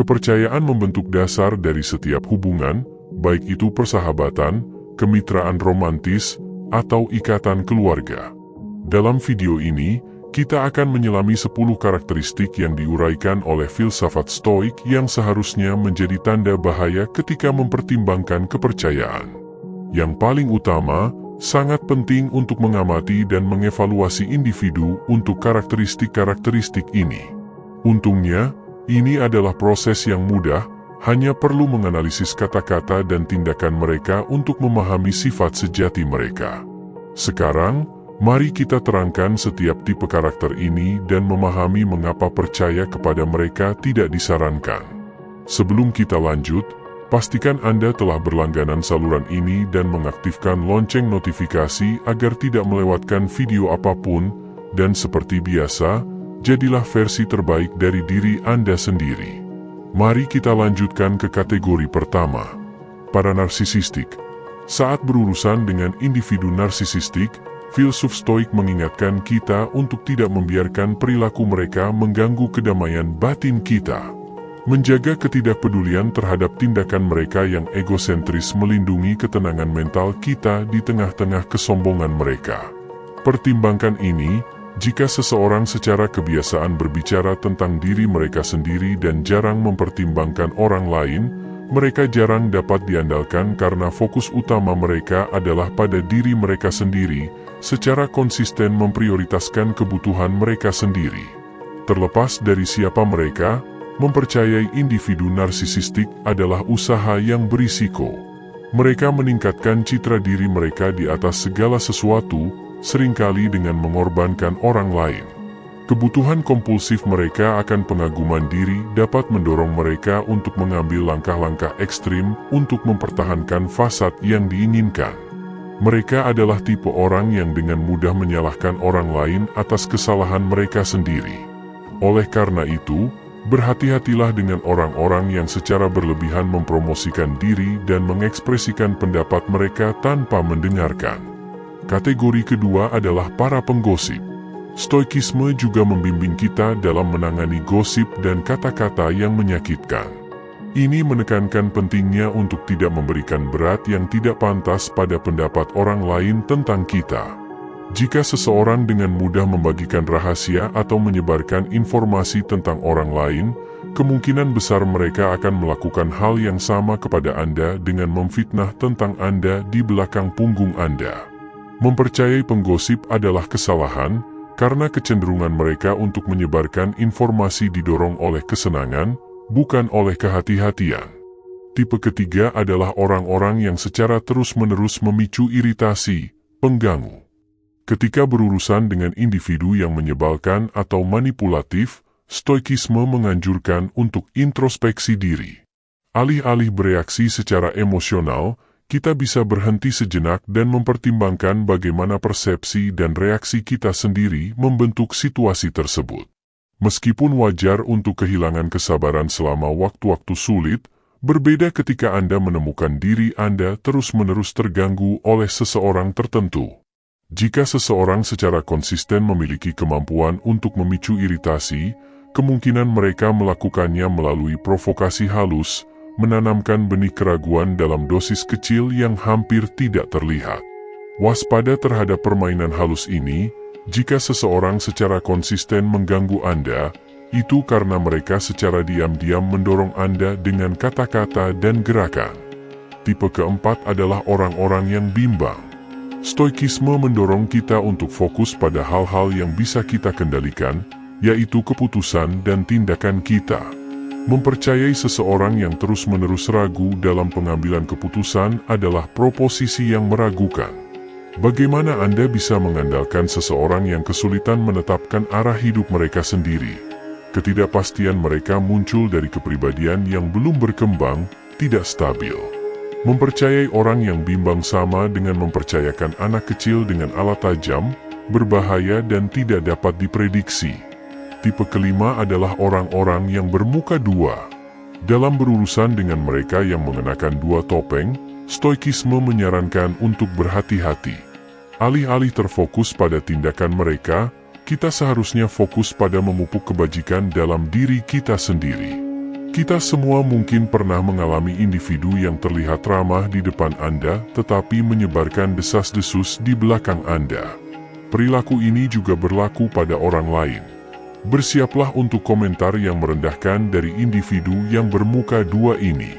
Kepercayaan membentuk dasar dari setiap hubungan, baik itu persahabatan, kemitraan romantis, atau ikatan keluarga. Dalam video ini, kita akan menyelami 10 karakteristik yang diuraikan oleh filsafat Stoik yang seharusnya menjadi tanda bahaya ketika mempertimbangkan kepercayaan. Yang paling utama, sangat penting untuk mengamati dan mengevaluasi individu untuk karakteristik-karakteristik ini. Untungnya, ini adalah proses yang mudah, hanya perlu menganalisis kata-kata dan tindakan mereka untuk memahami sifat sejati mereka. Sekarang, mari kita terangkan setiap tipe karakter ini dan memahami mengapa percaya kepada mereka tidak disarankan. Sebelum kita lanjut, pastikan Anda telah berlangganan saluran ini dan mengaktifkan lonceng notifikasi agar tidak melewatkan video apapun, dan seperti biasa, jadilah versi terbaik dari diri Anda sendiri. Mari kita lanjutkan ke kategori pertama, para narsisistik. Saat berurusan dengan individu narsisistik, filsuf Stoik mengingatkan kita untuk tidak membiarkan perilaku mereka mengganggu kedamaian batin kita. Menjaga ketidakpedulian terhadap tindakan mereka yang egosentris melindungi ketenangan mental kita di tengah-tengah kesombongan mereka. Pertimbangkan ini, jika seseorang secara kebiasaan berbicara tentang diri mereka sendiri dan jarang mempertimbangkan orang lain, mereka jarang dapat diandalkan karena fokus utama mereka adalah pada diri mereka sendiri, secara konsisten memprioritaskan kebutuhan mereka sendiri. Terlepas dari siapa mereka, mempercayai individu narsisistik adalah usaha yang berisiko. Mereka meningkatkan citra diri mereka di atas segala sesuatu, seringkali dengan mengorbankan orang lain. Kebutuhan kompulsif mereka akan pengaguman diri dapat mendorong mereka untuk mengambil langkah-langkah ekstrim untuk mempertahankan fasad yang diinginkan. Mereka adalah tipe orang yang dengan mudah menyalahkan orang lain atas kesalahan mereka sendiri. Oleh karena itu, berhati-hatilah dengan orang-orang yang secara berlebihan mempromosikan diri dan mengekspresikan pendapat mereka tanpa mendengarkan. Kategori kedua adalah para penggosip. Stoikisme juga membimbing kita dalam menangani gosip dan kata-kata yang menyakitkan. Ini menekankan pentingnya untuk tidak memberikan berat yang tidak pantas pada pendapat orang lain tentang kita. Jika seseorang dengan mudah membagikan rahasia atau menyebarkan informasi tentang orang lain, kemungkinan besar mereka akan melakukan hal yang sama kepada Anda dengan memfitnah tentang Anda di belakang punggung Anda. Mempercayai penggosip adalah kesalahan, karena kecenderungan mereka untuk menyebarkan informasi didorong oleh kesenangan, bukan oleh kehati-hatian. Tipe ketiga adalah orang-orang yang secara terus-menerus memicu iritasi, pengganggu. Ketika berurusan dengan individu yang menyebalkan atau manipulatif, Stoikisme menganjurkan untuk introspeksi diri. Alih-alih bereaksi secara emosional, kita bisa berhenti sejenak dan mempertimbangkan bagaimana persepsi dan reaksi kita sendiri membentuk situasi tersebut. Meskipun wajar untuk kehilangan kesabaran selama waktu-waktu sulit, berbeda ketika Anda menemukan diri Anda terus-menerus terganggu oleh seseorang tertentu. Jika seseorang secara konsisten memiliki kemampuan untuk memicu iritasi, kemungkinan mereka melakukannya melalui provokasi halus, menanamkan benih keraguan dalam dosis kecil yang hampir tidak terlihat. Waspada terhadap permainan halus ini. Jika seseorang secara konsisten mengganggu Anda, itu karena mereka secara diam-diam mendorong Anda dengan kata-kata dan gerakan. Tipe keempat adalah orang-orang yang bimbang. Stoikisme mendorong kita untuk fokus pada hal-hal yang bisa kita kendalikan, yaitu keputusan dan tindakan kita. Mempercayai seseorang yang terus-menerus ragu dalam pengambilan keputusan adalah proposisi yang meragukan. Bagaimana Anda bisa mengandalkan seseorang yang kesulitan menetapkan arah hidup mereka sendiri? Ketidakpastian mereka muncul dari kepribadian yang belum berkembang, tidak stabil. Mempercayai orang yang bimbang sama dengan mempercayakan anak kecil dengan alat tajam, berbahaya dan tidak dapat diprediksi. Tipe kelima adalah orang-orang yang bermuka dua. Dalam berurusan dengan mereka yang mengenakan dua topeng, Stoikisme menyarankan untuk berhati-hati. Alih-alih terfokus pada tindakan mereka, kita seharusnya fokus pada memupuk kebajikan dalam diri kita sendiri. Kita semua mungkin pernah mengalami individu yang terlihat ramah di depan Anda tetapi menyebarkan desas-desus di belakang Anda. Perilaku ini juga berlaku pada orang lain. Bersiaplah untuk komentar yang merendahkan dari individu yang bermuka dua ini.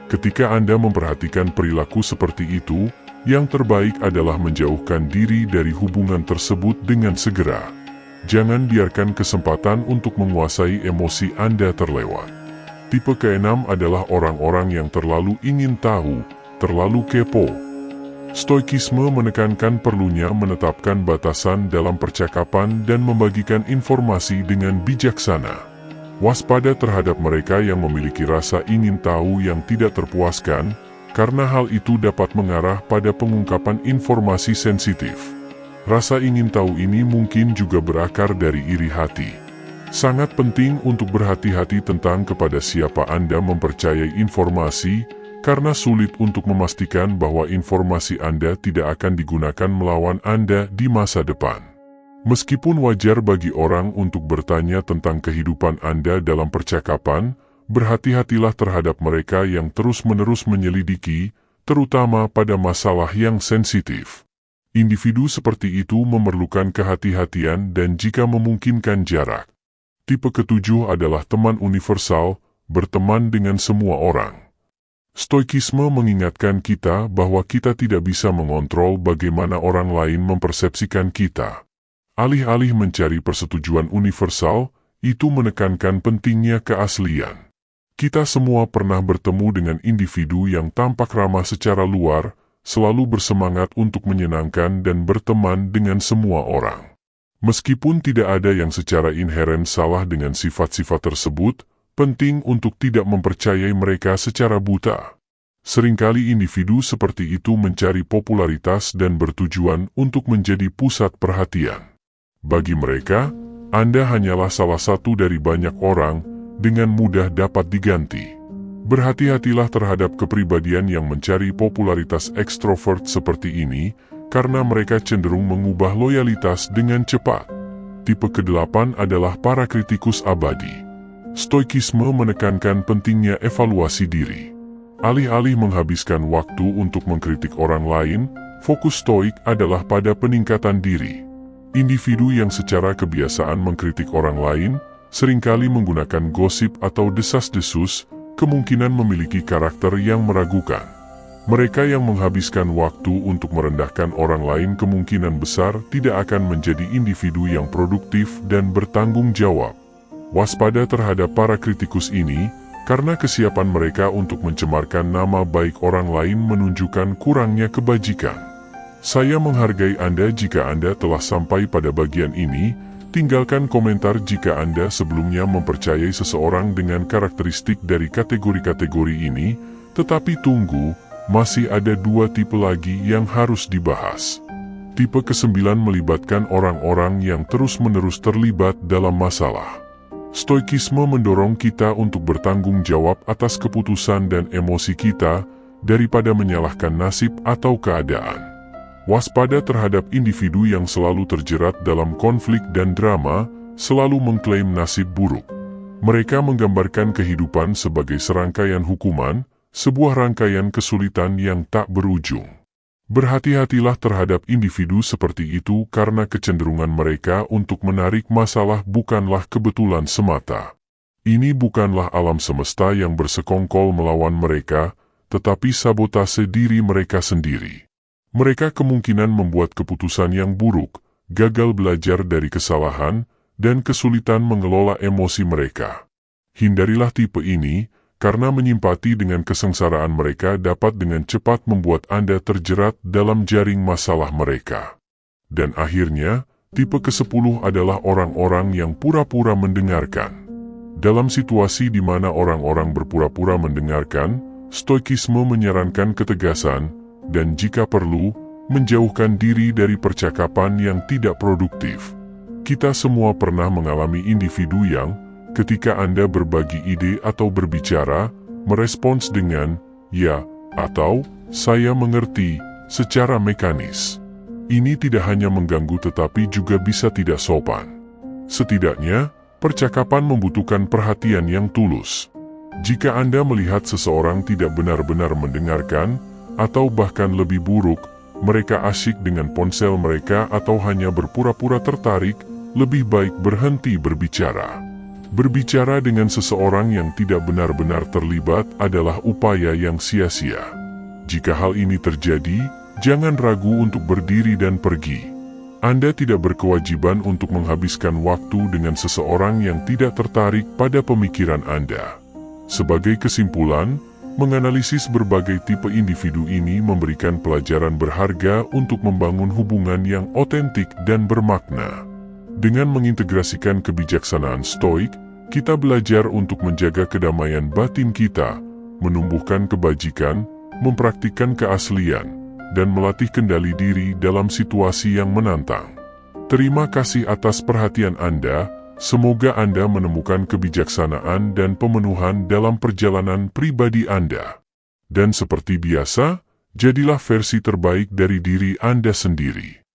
Ketika Anda memperhatikan perilaku seperti itu, yang terbaik adalah menjauhkan diri dari hubungan tersebut dengan segera. Jangan biarkan kesempatan untuk menguasai emosi Anda terlewat. Tipe keenam adalah orang-orang yang terlalu ingin tahu, terlalu kepo. Stoikisme menekankan perlunya menetapkan batasan dalam percakapan dan membagikan informasi dengan bijaksana. Waspada terhadap mereka yang memiliki rasa ingin tahu yang tidak terpuaskan, karena hal itu dapat mengarah pada pengungkapan informasi sensitif. Rasa ingin tahu ini mungkin juga berakar dari iri hati. Sangat penting untuk berhati-hati tentang kepada siapa Anda mempercayai informasi, karena sulit untuk memastikan bahwa informasi Anda tidak akan digunakan melawan Anda di masa depan. Meskipun wajar bagi orang untuk bertanya tentang kehidupan Anda dalam percakapan, berhati-hatilah terhadap mereka yang terus-menerus menyelidiki, terutama pada masalah yang sensitif. Individu seperti itu memerlukan kehati-hatian dan jika memungkinkan jarak. Tipe ketujuh adalah teman universal, berteman dengan semua orang. Stoikisme mengingatkan kita bahwa kita tidak bisa mengontrol bagaimana orang lain mempersepsikan kita. Alih-alih mencari persetujuan universal, itu menekankan pentingnya keaslian. Kita semua pernah bertemu dengan individu yang tampak ramah secara luar, selalu bersemangat untuk menyenangkan dan berteman dengan semua orang. Meskipun tidak ada yang secara inheren salah dengan sifat-sifat tersebut, penting untuk tidak mempercayai mereka secara buta. Seringkali individu seperti itu mencari popularitas dan bertujuan untuk menjadi pusat perhatian. Bagi mereka, Anda hanyalah salah satu dari banyak orang, dengan mudah dapat diganti. Berhati-hatilah terhadap kepribadian yang mencari popularitas ekstrovert seperti ini, karena mereka cenderung mengubah loyalitas dengan cepat. Tipe ke-8 adalah para kritikus abadi. Stoikisme menekankan pentingnya evaluasi diri. Alih-alih menghabiskan waktu untuk mengkritik orang lain, fokus stoik adalah pada peningkatan diri. Individu yang secara kebiasaan mengkritik orang lain, seringkali menggunakan gosip atau desas-desus, kemungkinan memiliki karakter yang meragukan. Mereka yang menghabiskan waktu untuk merendahkan orang lain kemungkinan besar tidak akan menjadi individu yang produktif dan bertanggung jawab. Waspada terhadap para kritikus ini, karena kesiapan mereka untuk mencemarkan nama baik orang lain menunjukkan kurangnya kebajikan. Saya menghargai Anda jika Anda telah sampai pada bagian ini. Tinggalkan komentar jika Anda sebelumnya mempercayai seseorang dengan karakteristik dari kategori-kategori ini, tetapi tunggu, masih ada dua tipe lagi yang harus dibahas. Tipe ke-9 melibatkan orang-orang yang terus-menerus terlibat dalam masalah. Stoikisme mendorong kita untuk bertanggung jawab atas keputusan dan emosi kita, daripada menyalahkan nasib atau keadaan. Waspada terhadap individu yang selalu terjerat dalam konflik dan drama, selalu mengklaim nasib buruk. Mereka menggambarkan kehidupan sebagai serangkaian hukuman, sebuah rangkaian kesulitan yang tak berujung. Berhati-hatilah terhadap individu seperti itu karena kecenderungan mereka untuk menarik masalah bukanlah kebetulan semata. Ini bukanlah alam semesta yang bersekongkol melawan mereka, tetapi sabotase diri mereka sendiri. Mereka kemungkinan membuat keputusan yang buruk, gagal belajar dari kesalahan, dan kesulitan mengelola emosi mereka. Hindarilah tipe ini, karena menyimpati dengan kesengsaraan mereka dapat dengan cepat membuat Anda terjerat dalam jaring masalah mereka. Dan akhirnya, tipe ke-10 adalah orang-orang yang pura-pura mendengarkan. Dalam situasi di mana orang-orang berpura-pura mendengarkan, stoikisme menyarankan ketegasan, dan jika perlu, menjauhkan diri dari percakapan yang tidak produktif. Kita semua pernah mengalami individu yang, ketika Anda berbagi ide atau berbicara, merespons dengan, ya, atau, saya mengerti, secara mekanis. Ini tidak hanya mengganggu tetapi juga bisa tidak sopan. Setidaknya, percakapan membutuhkan perhatian yang tulus. Jika Anda melihat seseorang tidak benar-benar mendengarkan, atau bahkan lebih buruk, mereka asyik dengan ponsel mereka atau hanya berpura-pura tertarik, lebih baik berhenti berbicara. Berbicara dengan seseorang yang tidak benar-benar terlibat adalah upaya yang sia-sia. Jika hal ini terjadi, jangan ragu untuk berdiri dan pergi. Anda tidak berkewajiban untuk menghabiskan waktu dengan seseorang yang tidak tertarik pada pemikiran Anda. Sebagai kesimpulan, menganalisis berbagai tipe individu ini memberikan pelajaran berharga untuk membangun hubungan yang otentik dan bermakna. Dengan mengintegrasikan kebijaksanaan stoik, kita belajar untuk menjaga kedamaian batin kita, menumbuhkan kebajikan, mempraktikkan keaslian, dan melatih kendali diri dalam situasi yang menantang. Terima kasih atas perhatian Anda. Semoga Anda menemukan kebijaksanaan dan pemenuhan dalam perjalanan pribadi Anda. Dan seperti biasa, jadilah versi terbaik dari diri Anda sendiri.